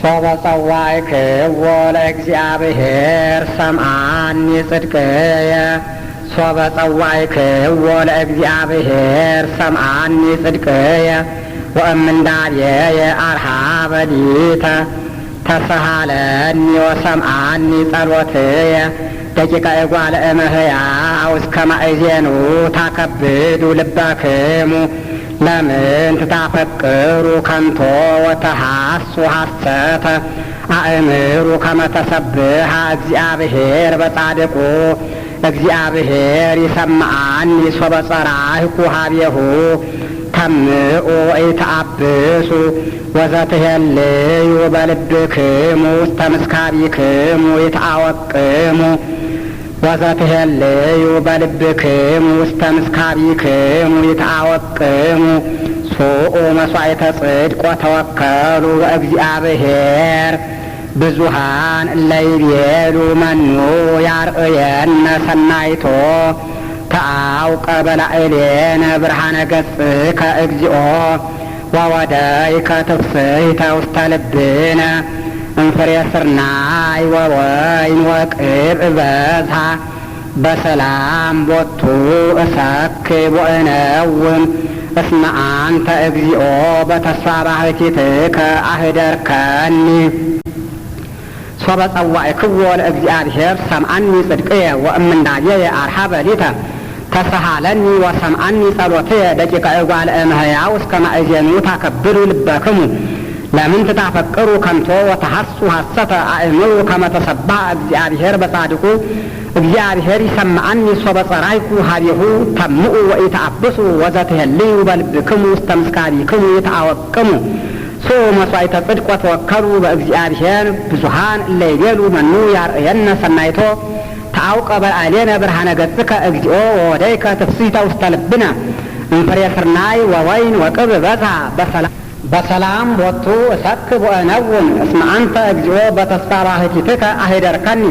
ሶበ ጸዋዕክዎ ለእግዚአብሔር ሰምዓኒ ጽድቅየ ሶበ ጸዋዕክዎ ለእግዚአብሔር ሰምዓኒ ጽድቅየ ወእምንዳብየየ አርሃበ ሊተ ተሰሃለኒ ወሰምዓኒ ጸሎትየ ደቂቀ እጓለ እመሕያው እስከ ማእዜኑ ታከብዱ ልበክሙ ለምን ትታፈቅሩ ከንቶ ወተሐሱ ሐሰተ አእምሩ ከመ ተሰብሐ እግዚአብሔር በጻድቁ እግዚአብሔር ይሰምዓኒ ሶበ ጸራህኩ ኀቤሁ ተምኡ ወኢተአብሱ ወዘትሄልዩ በልብክሙ ውስተ ምስካቢክሙ ይትአወቅሙ ወዘትሄልዩ በልብክሙ ውስተ ምስካቢክሙ ይትአወቅሙ ሱኡ መሥዋዕተ ጽድቅ ወተወከሉ በእግዚአብሔር ብዙሃን እለ ይቤሉ መኑ ያርእየነ ሰናይቶ ተአውቀ በላዕሌነ ብርሃነ ገጽከ እግዚኦ ወወደይከ ትፍሥሕተ ውስተ ልብነ እንፍሬ ስርናይ ወወይን ወቅብዕ በዝሃ በሰላም ቦቱ እሰክብ ወእነውም እስመ አንተ እግዚኦ በተስፋ ባሕቲትከ አህደርከኒ ሶበ ጸዋዕክዎ ለእግዚአብሔር ሰምዓኒ ጽድቅየ ወእምንዳብየየ አርሃበ ሊተ ተሰሃለኒ ወሰምዓኒ ጸሎትየ ደቂቀ እጓለ እመሕያው እስከ ማእዜኑ ታከብዱ ልበክሙ ለምን ትታፈቅሩ ከንቶ ወተሐሱ ሐሰተ አእምሩ ከመ ተሰብሐ እግዚአብሔር በጻድቁ እግዚአብሔር ይሰምዓኒ ሶበ ጸራይኩ ኀቤሁ ተምኡ ወኢተአብሱ ወዘትሄልዩ በልብክሙ ውስተ ምስካቢክሙ ይትአወቅሙ ሱኡ መሥዋዕተ ጽድቅ ወተወከሉ በእግዚአብሔር ብዙሃን እለ ይቤሉ መኑ ያርእየነ ሰናይቶ ተአውቀ በላዕሌነ ብርሃነ ገጽከ እግዚኦ ወወደይከ ትፍሥሕተ ውስተ ልብነ እንፍሬ ስርናይ ወወይን ወቅብዕ በዝሃ በሰላም ቦቱ እሰክብ ወእነውም እስመ አንተ እግዚኦ በተስፋ ባሕቲትከ አህደርከኒ